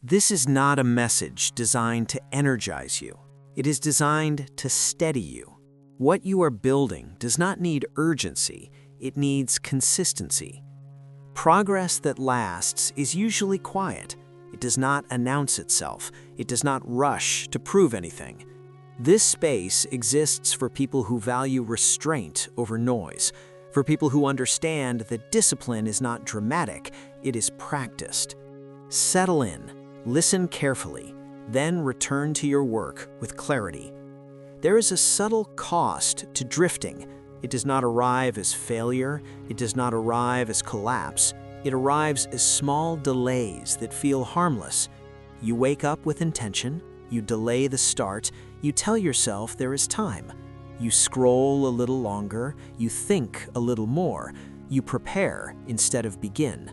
This is not a message designed to energize you. It is designed to steady you. What you are building does not need urgency, it needs consistency. Progress that lasts is usually quiet. It does not announce itself. It does not rush to prove anything. This space exists for people who value restraint over noise, for people who understand that discipline is not dramatic, it is practiced. Settle in, listen carefully, then return to your work with clarity. There is a subtle cost to drifting. It does not arrive as failure, it does not arrive as collapse. It arrives as small delays that feel harmless. You wake up with intention, you delay the start, you tell yourself there is time. You scroll a little longer, you think a little more, you prepare instead of begin.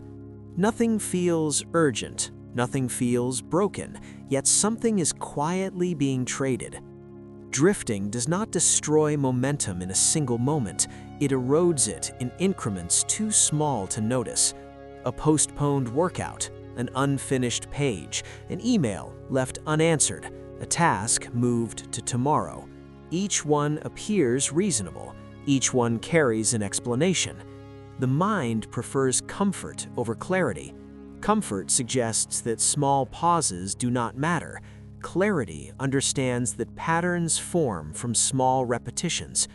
Nothing feels urgent, nothing feels broken, yet something is quietly being traded. Drifting does not destroy momentum in a single moment, it erodes it in increments too small to notice. A postponed workout, an unfinished page, an email left unanswered, a task moved to tomorrow. Each one appears reasonable, each one carries an explanation. The mind prefers comfort over clarity. Comfort suggests that small pauses do not matter. Clarity understands that patterns form from small repetitions.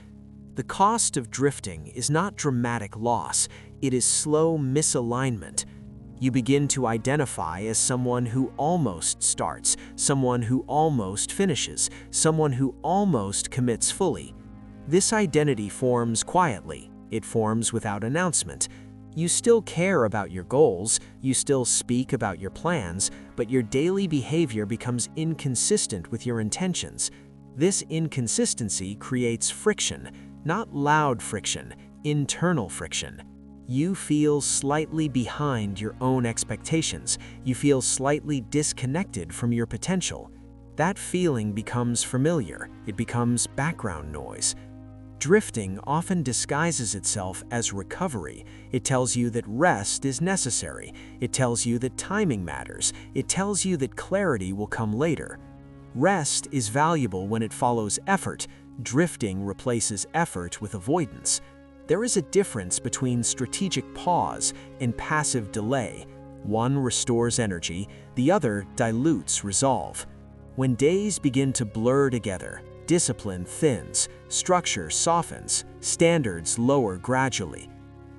The cost of drifting is not dramatic loss, it is slow misalignment. You begin to identify as someone who almost starts, someone who almost finishes, someone who almost commits fully. This identity forms quietly, it forms without announcement. You still care about your goals, you still speak about your plans, but your daily behavior becomes inconsistent with your intentions. This inconsistency creates friction, not loud friction, internal friction. You feel slightly behind your own expectations. You feel slightly disconnected from your potential. That feeling becomes familiar. It becomes background noise. Drifting often disguises itself as recovery. It tells you that rest is necessary. It tells you that timing matters. It tells you that clarity will come later. Rest is valuable when it follows effort. Drifting replaces effort with avoidance. There is a difference between strategic pause and passive delay. One restores energy, the other dilutes resolve. When days begin to blur together, discipline thins, structure softens, standards lower gradually.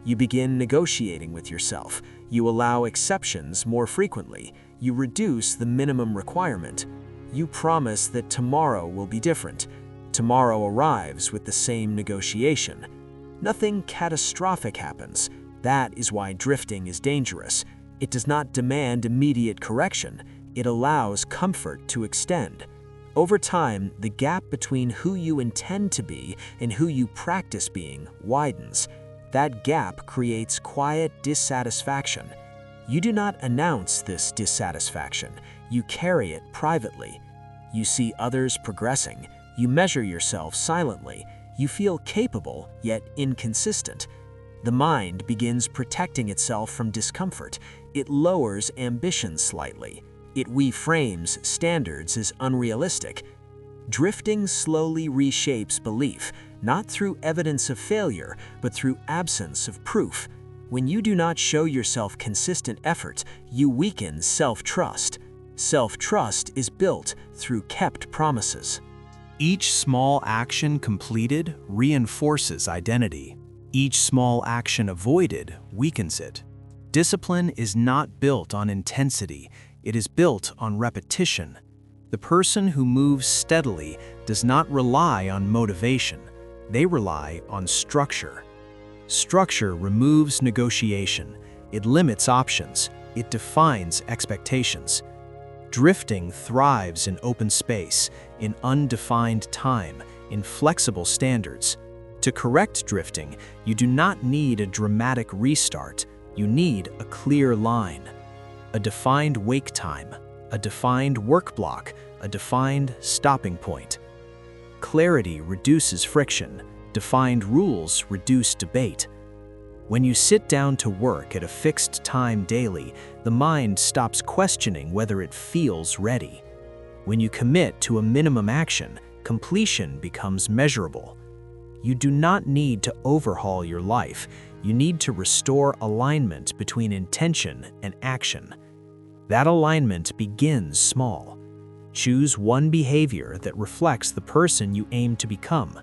You begin negotiating with yourself. You allow exceptions more frequently. You reduce the minimum requirement. You promise that tomorrow will be different. Tomorrow arrives with the same negotiation. Nothing catastrophic happens. That is why drifting is dangerous. It does not demand immediate correction. It allows comfort to extend. Over time, the gap between who you intend to be and who you practice being widens. That gap creates quiet dissatisfaction. You do not announce this dissatisfaction. You carry it privately. You see others progressing. You measure yourself silently. You feel capable, yet inconsistent. The mind begins protecting itself from discomfort. It lowers ambition slightly. It reframes standards as unrealistic. Drifting slowly reshapes belief, not through evidence of failure, but through absence of proof. When you do not show yourself consistent effort, you weaken self-trust. Self-trust is built through kept promises. Each small action completed reinforces identity. Each small action avoided weakens it. Discipline is not built on intensity, it is built on repetition. The person who moves steadily does not rely on motivation, they rely on structure. Structure removes negotiation, it limits options, it defines expectations. Drifting thrives in open space, in undefined time, in flexible standards. To correct drifting, you do not need a dramatic restart, you need a clear line. A defined wake time, a defined work block, a defined stopping point. Clarity reduces friction, defined rules reduce debate. When you sit down to work at a fixed time daily, the mind stops questioning whether it feels ready. When you commit to a minimum action, completion becomes measurable. You do not need to overhaul your life. You need to restore alignment between intention and action. That alignment begins small. Choose one behavior that reflects the person you aim to become.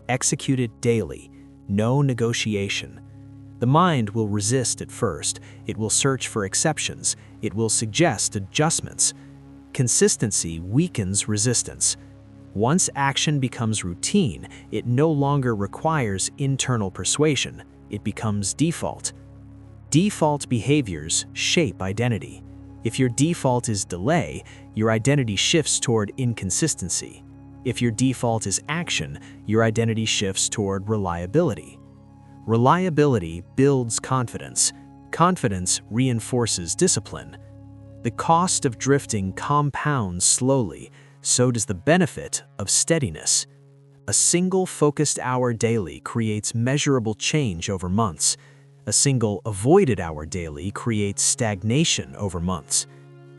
Execute it daily. No negotiation. The mind will resist at first. It will search for exceptions. It will suggest adjustments. Consistency weakens resistance. Once action becomes routine, it no longer requires internal persuasion. It becomes default. Default behaviors shape identity. If your default is delay, your identity shifts toward inconsistency. If your default is action, your identity shifts toward reliability. Reliability builds confidence. Confidence reinforces discipline. The cost of drifting compounds slowly, so does the benefit of steadiness. A single focused hour daily creates measurable change over months. A single avoided hour daily creates stagnation over months.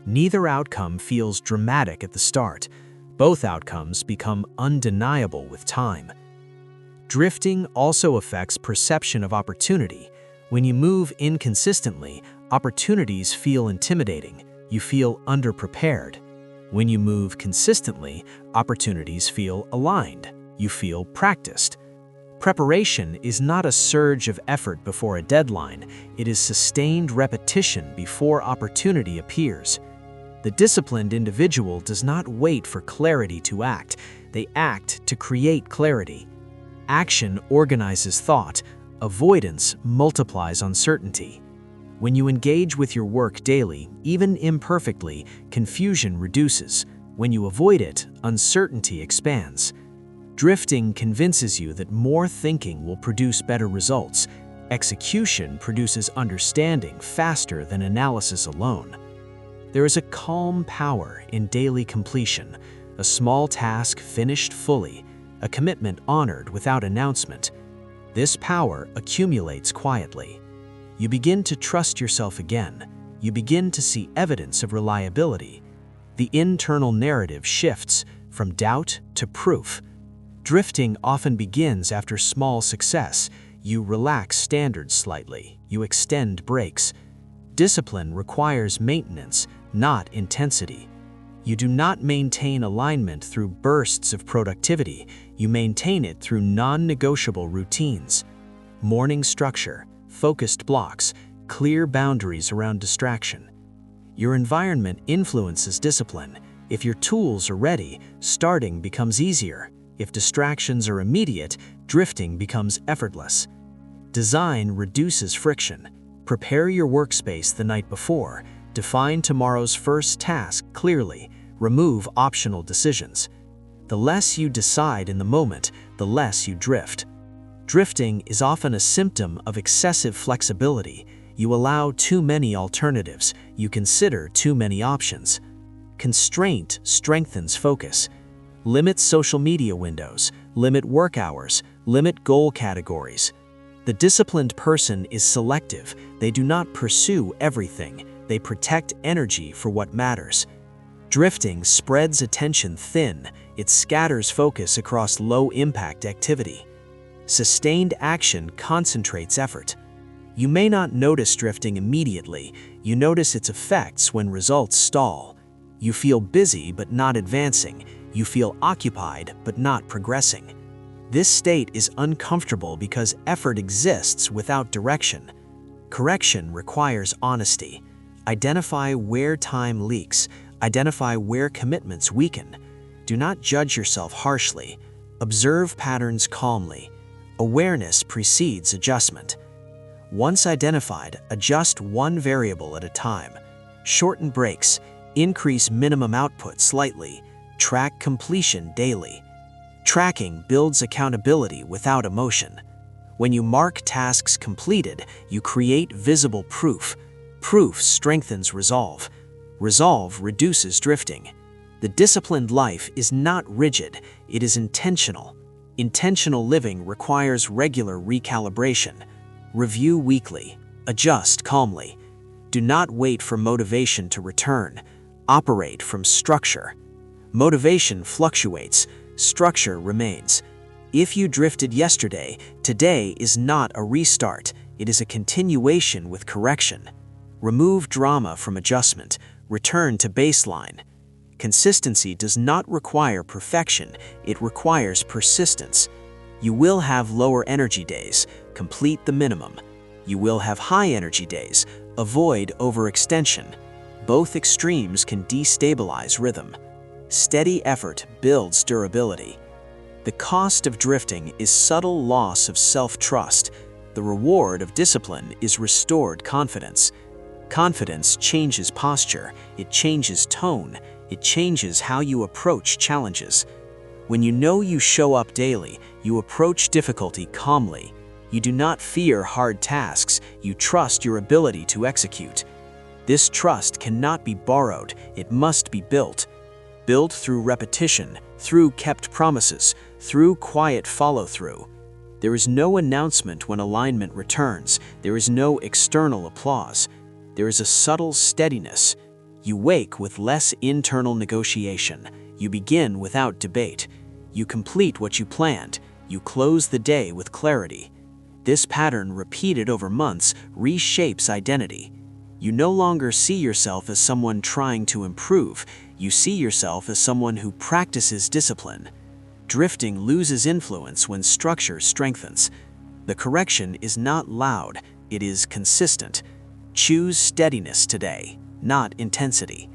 Neither outcome feels dramatic at the start. Both outcomes become undeniable with time. Drifting also affects perception of opportunity. When you move inconsistently, opportunities feel intimidating. You feel underprepared. When you move consistently, opportunities feel aligned. You feel practiced. Preparation is not a surge of effort before a deadline. It is sustained repetition before opportunity appears. The disciplined individual does not wait for clarity to act. They act to create clarity. Action organizes thought. Avoidance multiplies uncertainty. When you engage with your work daily, even imperfectly, confusion reduces. When you avoid it, uncertainty expands. Drifting convinces you that more thinking will produce better results. Execution produces understanding faster than analysis alone. There is a calm power in daily completion, a small task finished fully, a commitment honored without announcement. This power accumulates quietly. You begin to trust yourself again. You begin to see evidence of reliability. The internal narrative shifts from doubt to proof. Drifting often begins after small success. You relax standards slightly. You extend breaks. Discipline requires maintenance, not intensity. You do not maintain alignment through bursts of productivity. You maintain it through non-negotiable routines. Morning structure, focused blocks, clear boundaries around distraction. Your environment influences discipline. If your tools are ready, starting becomes easier. If distractions are immediate, drifting becomes effortless. Design reduces friction. Prepare your workspace the night before. Define tomorrow's first task clearly. Remove optional decisions. The less you decide in the moment, the less you drift. Drifting is often a symptom of excessive flexibility. You allow too many alternatives. You consider too many options. Constraint strengthens focus. Limit social media windows. Limit work hours. Limit goal categories. The disciplined person is selective. They do not pursue everything. They protect energy for what matters. Drifting spreads attention thin. It scatters focus across low-impact activity. Sustained action concentrates effort. You may not notice drifting immediately. You notice its effects when results stall. You feel busy but not advancing. You feel occupied but not progressing. This state is uncomfortable because effort exists without direction. Correction requires honesty. Identify where time leaks. Identify where commitments weaken. Do not judge yourself harshly. Observe patterns calmly. Awareness precedes adjustment. Once identified, adjust one variable at a time. Shorten breaks. Increase minimum output slightly. Track completion daily. Tracking builds accountability without emotion. When you mark tasks completed, you create visible proof. Proof strengthens resolve. Resolve reduces drifting. The disciplined life is not rigid, it is intentional. Intentional living requires regular recalibration. Review weekly. Adjust calmly. Do not wait for motivation to return. Operate from structure. Motivation fluctuates. Structure remains. If you drifted yesterday, today is not a restart. It is a continuation with correction. Remove drama from adjustment. Return to baseline. Consistency does not require perfection. It requires persistence. You will have lower energy days. Complete the minimum. You will have high energy days. Avoid overextension. Both extremes can destabilize rhythm. Steady effort builds durability. The cost of drifting is subtle loss of self-trust. The reward of discipline is restored confidence. Confidence changes posture, it changes tone, it changes how you approach challenges. When you know you show up daily, you approach difficulty calmly. You do not fear hard tasks, you trust your ability to execute. This trust cannot be borrowed, it must be built. Built through repetition, through kept promises, through quiet follow-through. There is no announcement when alignment returns. There is no external applause. There is a subtle steadiness. You wake with less internal negotiation. You begin without debate. You complete what you planned. You close the day with clarity. This pattern, repeated over months, reshapes identity. You no longer see yourself as someone trying to improve. You see yourself as someone who practices discipline. Drifting loses influence when structure strengthens. The correction is not loud, it is consistent. Choose steadiness today, not intensity.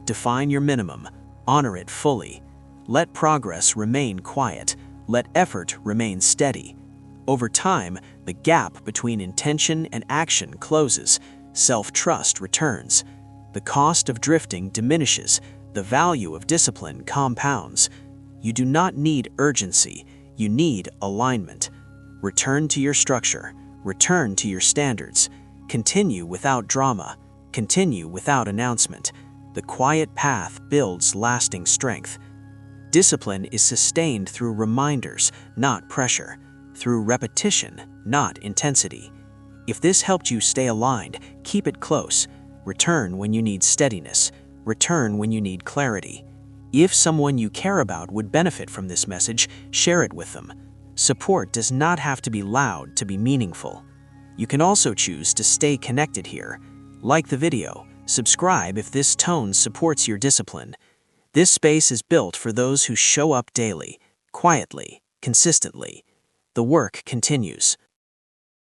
Define your minimum, honor it fully. Let progress remain quiet, let effort remain steady. Over time, the gap between intention and action closes, self-trust returns. The cost of drifting diminishes, the value of discipline compounds. You do not need urgency, you need alignment. Return to your structure, return to your standards. Continue without drama, continue without announcement. The quiet path builds lasting strength. Discipline is sustained through reminders, not pressure, through repetition, not intensity. If this helped you stay aligned, keep it close. Return when you need steadiness, return when you need clarity. If someone you care about would benefit from this message, share it with them. Support does not have to be loud to be meaningful. You can also choose to stay connected here. Like the video, subscribe if this tone supports your discipline. This space is built for those who show up daily, quietly, consistently. The work continues.